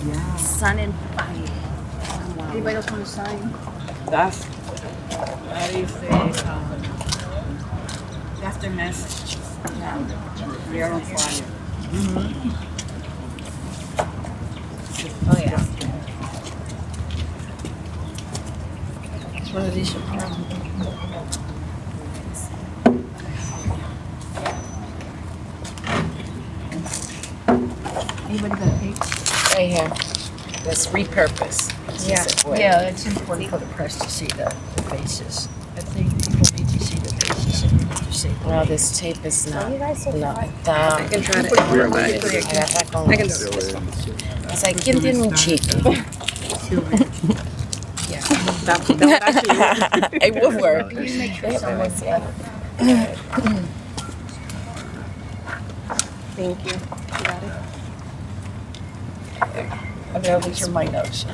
Yeah. Sun and fire. Wow. Anybody else want to sign? That is that's the message. Yeah. We are on fire. Mm-hmm. Oh yeah. It's one of these. Anybody got a page? Right here. That's repurpose. Yeah, it's important for the press to see the faces. I think people need to see the faces and need to see. Well, this tape is not. You guys so No, I can can try to. I can do it. It's like, ¿quién tiene un chicle? Yeah. It would work. Please make sure someone's Thank you. You got it? I mean, these are my notes. Oh,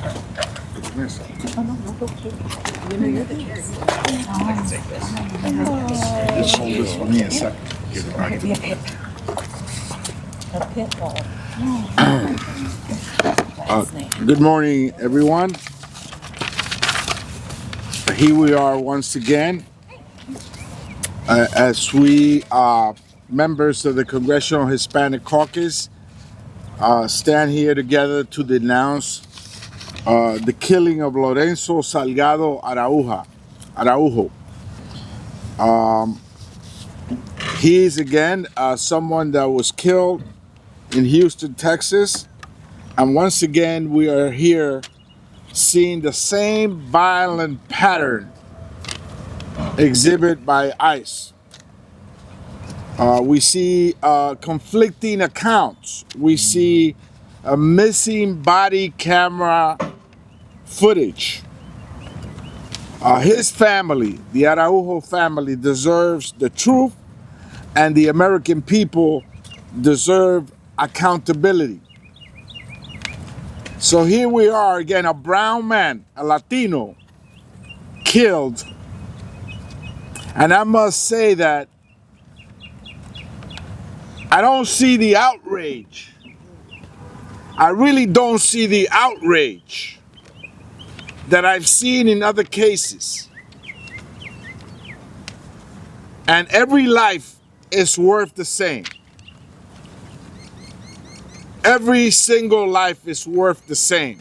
no, okay. You know, you're the chair. Hold this for me a second. Give it back. A pit ball. Good morning, everyone. Here we are once again as we members of the Congressional Hispanic Caucus stand here together to denounce the killing of Lorenzo Salgado Araujo. He is again someone that was killed in Houston, Texas. And once again, we are here seeing the same violent pattern exhibited by ICE. We see conflicting accounts. We see a missing body camera footage. His family, the Araujo family, deserves the truth, and the American people deserve accountability. So here we are again, a brown man, a Latino, killed. And I must say that I don't see the outrage. I really don't see the outrage that I've seen in other cases. And every life is worth the same. Every single life is worth the same.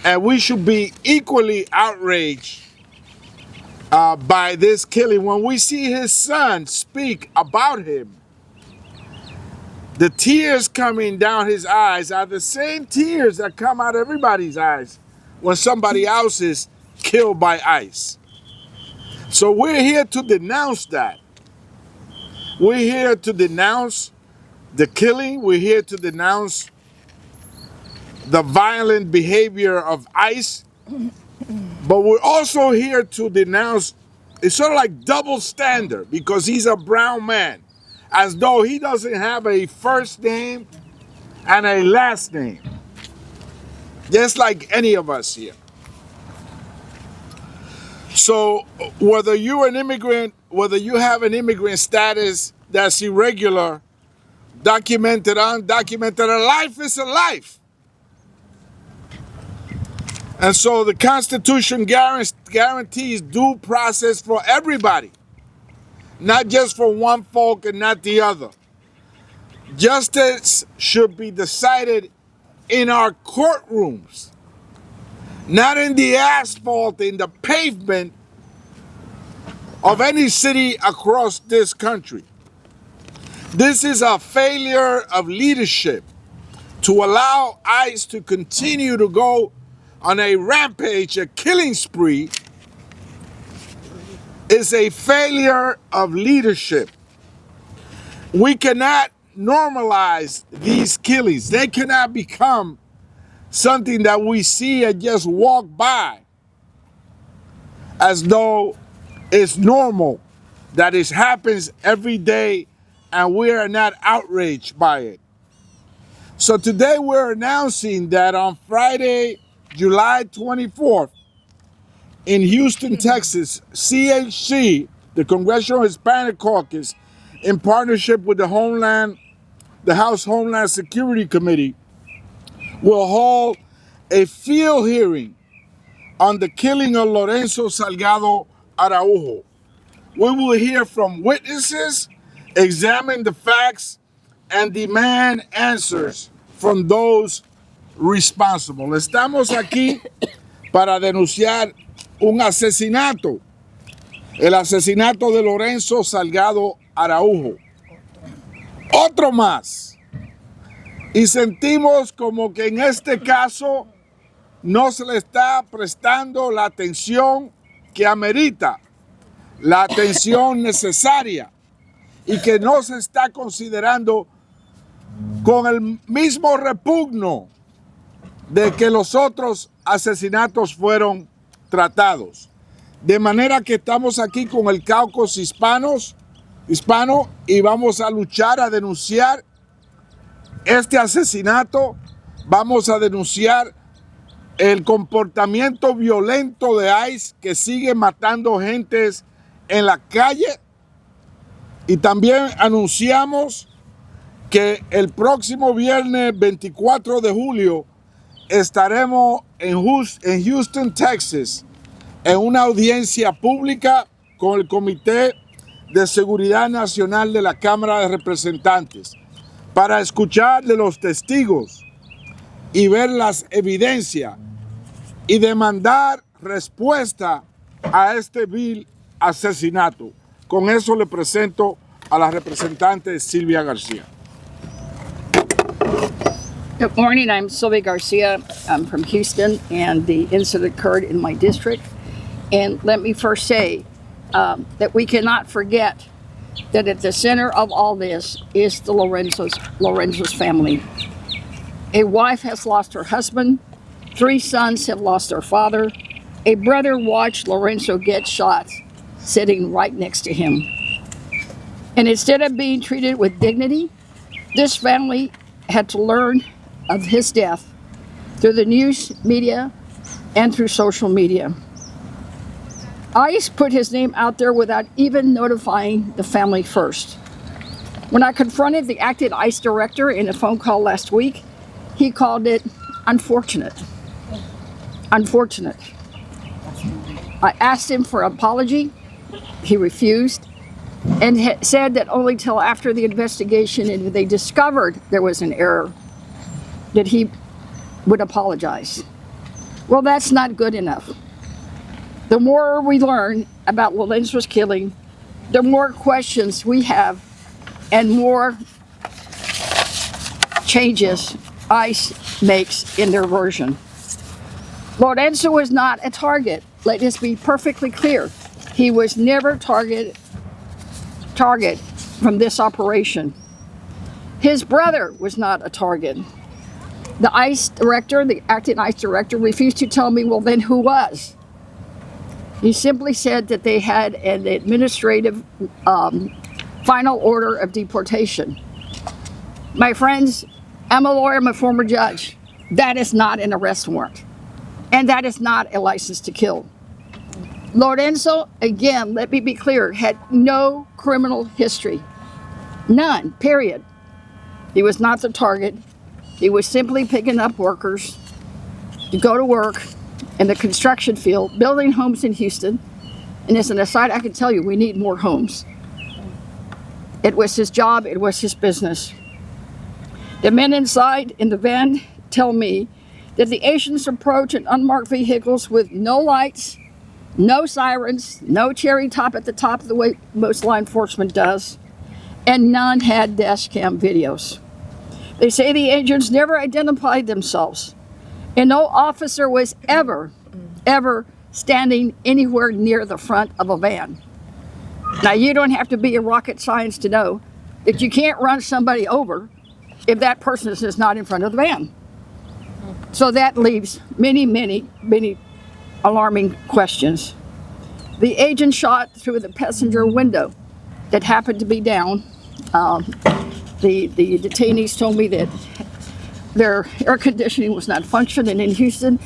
And we should be equally outraged by this killing. When we see his son speak about him, the tears coming down his eyes are the same tears that come out of everybody's eyes when somebody else is killed by ICE. So we're here to denounce that. We're here to denounce the killing. We're here to denounce the violent behavior of ICE. But we're also here to denounce, it's sort of like double standard, because he's a brown man, as though he doesn't have a first name and a last name, just like any of us here. So whether you're an immigrant, whether you have an immigrant status that's irregular, documented, undocumented, a life is a life. And so the Constitution guarantees due process for everybody, not just for one folk and not the other. Justice should be decided in our courtrooms, not in the asphalt, in the pavement of any city across this country. This is a failure of leadership to allow ICE to continue to go on a rampage, a killing spree. Is a failure of leadership. We cannot normalize these killings. They cannot become something that we see and just walk by as though it's normal, that it happens every day and we are not outraged by it. So today we're announcing that on Friday, July 24th, in Houston, Texas, CHC, the Congressional Hispanic Caucus, in partnership with the House Homeland Security Committee, will hold a field hearing on the killing of Lorenzo Salgado Araujo. We will hear from witnesses, examine the facts, and demand answers from those responsible. Estamos aquí para denunciar un asesinato, el asesinato de Lorenzo Salgado Araujo. Otro más. Y sentimos como que en este caso no se le está prestando la atención que amerita, la atención necesaria, y que no se está considerando con el mismo repugno de que los otros asesinatos fueron tratados. De manera que estamos aquí con el caucus hispano y vamos a luchar a denunciar este asesinato. Vamos a denunciar el comportamiento violento de ICE que sigue matando gentes en la calle, y también anunciamos que el próximo viernes 24 de julio estaremos en Houston, Texas, en una audiencia pública con el Comité de Seguridad Nacional de la Cámara de Representantes para escuchar de los testigos y ver las evidencias y demandar respuesta a este vil asesinato. Con eso le presento a la representante Sylvia Garcia. Good morning, I'm Sylvia Garcia. I'm from Houston, and the incident occurred in my district. And let me first say that we cannot forget that at the center of all this is the Lorenzo's family. A wife has lost her husband, 3 sons have lost their father, a brother watched Lorenzo get shot sitting right next to him. And instead of being treated with dignity, this family had to learn of his death through the news media and through social media. ICE put his name out there without even notifying the family first. When I confronted the acting ICE director in a phone call last week, he called it unfortunate. Unfortunate. I asked him for an apology. He refused and said that only till after the investigation and they discovered there was an error that he would apologize. Well, that's not good enough. The more we learn about Lorenzo's killing, the more questions we have and more changes ICE makes in their version. Lorenzo was not a target. Let this be perfectly clear. He was never target from this operation. His brother was not a target. The ICE director, the acting ICE director, refused to tell me, well, then who was? He simply said that they had an administrative final order of deportation. My friends, I'm a lawyer, I'm a former judge. That is not an arrest warrant. And that is not a license to kill. Lorenzo, again, let me be clear, had no criminal history. None, period. He was not the target. He was simply picking up workers to go to work in the construction field, building homes in Houston. And as an aside, I can tell you, we need more homes. It was his job, it was his business. The men inside in the van tell me that the agents approach in unmarked vehicles with no lights, no sirens, no cherry top at the top the way most law enforcement does, and none had dash cam videos. They say the agents never identified themselves, and no officer was ever standing anywhere near the front of a van. Now, you don't have to be a rocket science to know that you can't run somebody over if that person is not in front of the van. So that leaves many alarming questions. The agent shot through the passenger window that happened to be down. The detainees told me that their air conditioning was not functioning in Houston.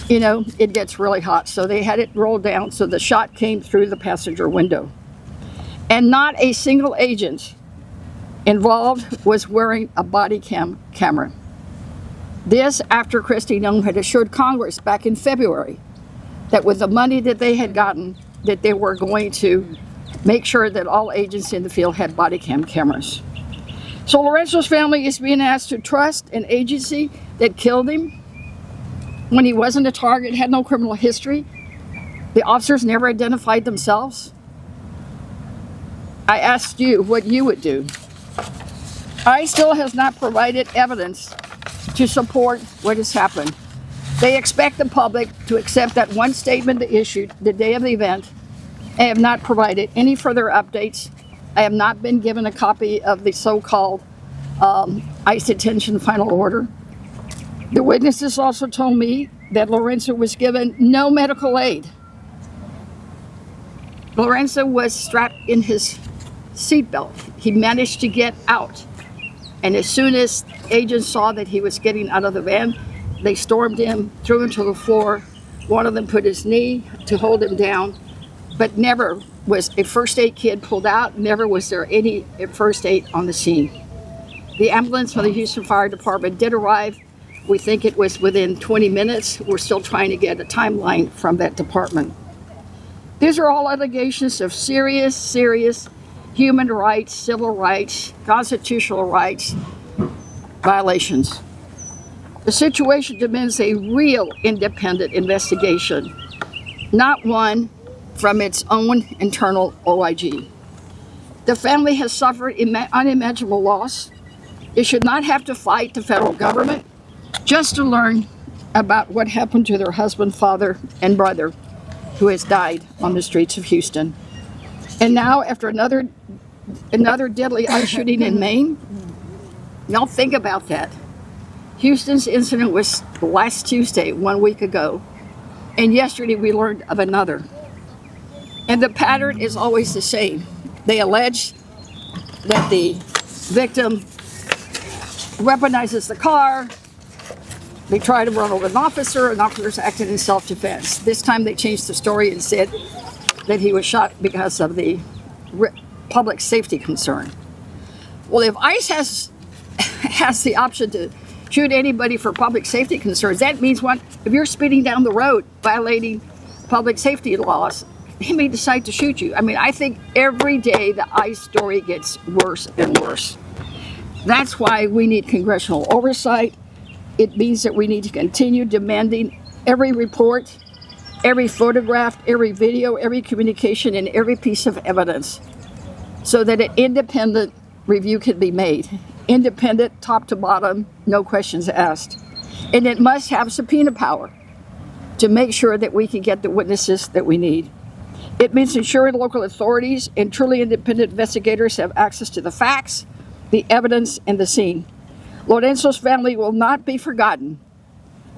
You know, it gets really hot, so they had it rolled down, so the shot came through the passenger window. And not a single agent involved was wearing a body camera. This after Kristi Noem had assured Congress back in February that with the money that they had gotten, that they were going to make sure that all agents in the field had body cam cameras. So Lorenzo's family is being asked to trust an agency that killed him when he wasn't a target, had no criminal history. The officers never identified themselves. I asked you what you would do. ICE still has not provided evidence to support what has happened. They expect the public to accept that one statement they issued the day of the event and have not provided any further updates. I have not been given a copy of the so-called ICE detention final order. The witnesses also told me that Lorenzo was given no medical aid. Lorenzo was strapped in his seatbelt. He managed to get out. And as soon as agents saw that he was getting out of the van, they stormed him, threw him to the floor. One of them put his knee to hold him down, but never was a first aid kit pulled out. Never was there any first aid on the scene. The ambulance from the Houston Fire Department did arrive. We think it was within 20 minutes. We're still trying to get a timeline from that department. These are all allegations of serious human rights, civil rights, constitutional rights violations. The situation demands a real independent investigation, not one from its own internal OIG. The family has suffered unimaginable loss. It should not have to fight the federal government just to learn about what happened to their husband, father, and brother who has died on the streets of Houston. And now, after another deadly ICE shooting in Maine, y'all think about that. Houston's incident was last Tuesday, 1 week ago, and yesterday we learned of another. And the pattern is always the same. They allege that the victim weaponizes the car. They try to run over an officer's acting in self-defense. This time they changed the story and said that he was shot because of the public safety concern. Well, if ICE has the option to shoot anybody for public safety concerns, that means what? If you're speeding down the road violating public safety laws, he may decide to shoot you. I mean, I think every day the ICE story gets worse and worse. That's why we need congressional oversight. It means that we need to continue demanding every report, every photograph, every video, every communication, and every piece of evidence so that an independent review can be made. Independent, top to bottom, no questions asked. And it must have subpoena power to make sure that we can get the witnesses that we need. It means ensuring local authorities and truly independent investigators have access to the facts, the evidence, and the scene. Lorenzo's family will not be forgotten.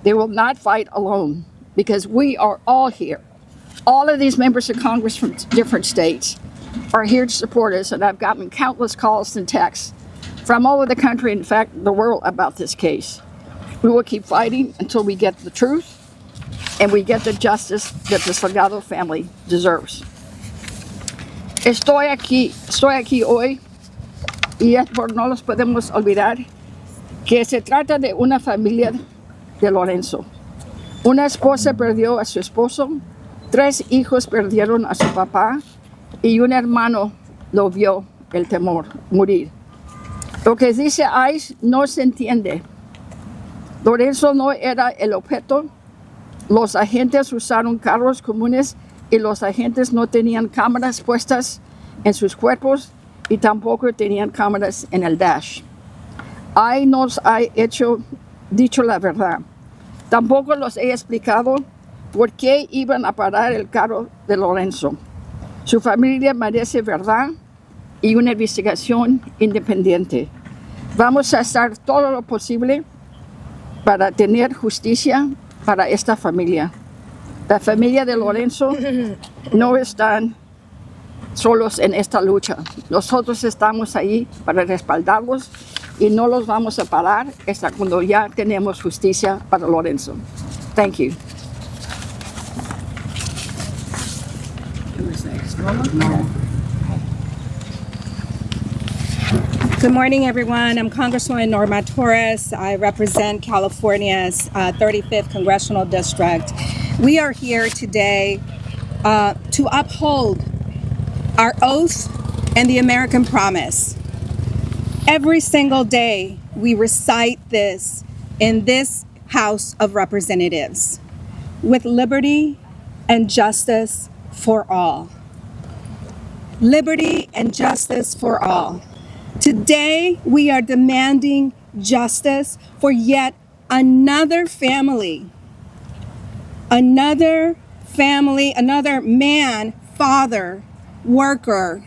They will not fight alone because we are all here. All of these members of Congress from different states are here to support us, and I've gotten countless calls and texts from all over the country, in fact, the world, about this case. We will keep fighting until we get the truth and we get the justice that the Salgado family deserves. Estoy aquí hoy y es por no los podemos olvidar que se trata de una familia de Lorenzo. Una esposa perdió a su esposo, 3 hijos perdieron a su papá y un hermano lo vio el temor morir. Lo que dice ICE no se entiende. Lorenzo no era el objeto. Los agentes usaron carros comunes y los agentes no tenían cámaras puestas en sus cuerpos y tampoco tenían cámaras en el dash. ICE nos ha dicho la verdad. Tampoco los he explicado por qué iban a parar el carro de Lorenzo. Su familia merece verdad y una investigación independiente. Vamos a hacer todo lo posible para tener justicia para esta familia. La familia de Lorenzo no están solos en esta lucha. Nosotros estamos ahí para respaldarlos y no los vamos a parar hasta cuando ya tenemos justicia para Lorenzo. Thank you. Who was next? Norma? No. Good morning, everyone. I'm Congresswoman Norma Torres. I represent California's 35th Congressional District. We are here today to uphold our oath and the American promise. Every single day, we recite this in this House of Representatives, with liberty and justice for all. Liberty and justice for all. Today, we are demanding justice for yet another family, another man, father, worker,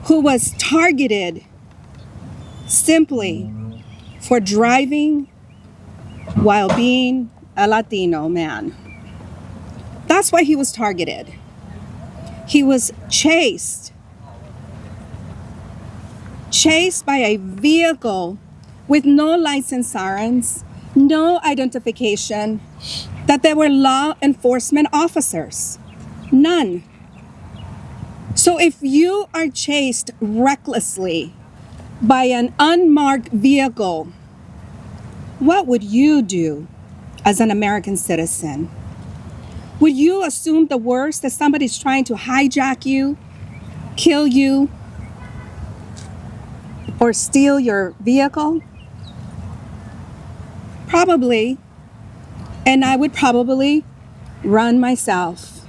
who was targeted simply for driving while being a Latino man. That's why he was targeted. He was chased by a vehicle with no license sirens, no identification, that they were law enforcement officers. None. So if you are chased recklessly by an unmarked vehicle, what would you do as an American citizen? Would you assume the worst, that somebody's trying to hijack you, kill you, or steal your vehicle? Probably. And I would probably run myself.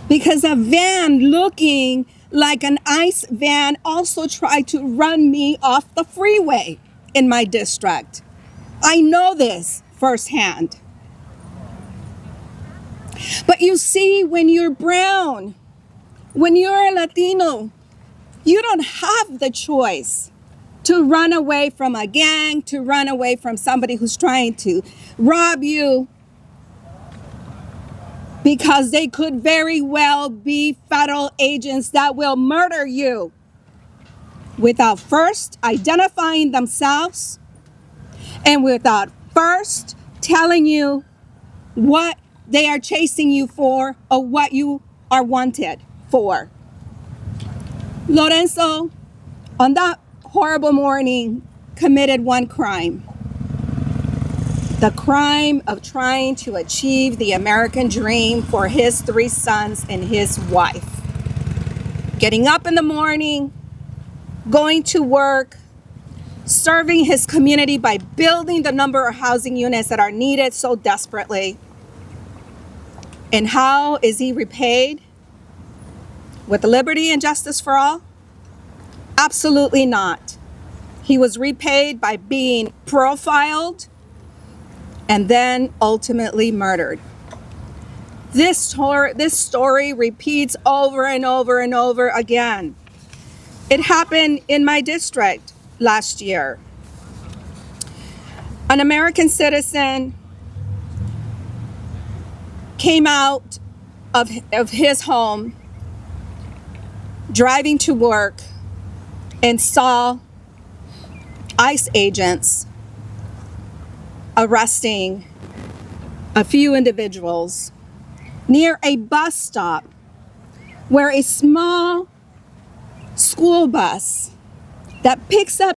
Because a van looking like an ICE van also tried to run me off the freeway in my district. I know this firsthand. But you see, when you're brown, when you're a Latino, you don't have the choice to run away from a gang, to run away from somebody who's trying to rob you, because they could very well be federal agents that will murder you without first identifying themselves and without first telling you what they are chasing you for or what you are wanted for. Lorenzo, on that horrible morning, committed one crime. The crime of trying to achieve the American dream for his 3 sons and his wife. Getting up in the morning, going to work, serving his community by building the number of housing units that are needed so desperately. And how is he repaid? With liberty and justice for all? Absolutely not. He was repaid by being profiled and then ultimately murdered. This story repeats over and over and over again. It happened in my district last year. An American citizen came out of his home driving to work and saw ICE agents arresting a few individuals near a bus stop where a small school bus that picks up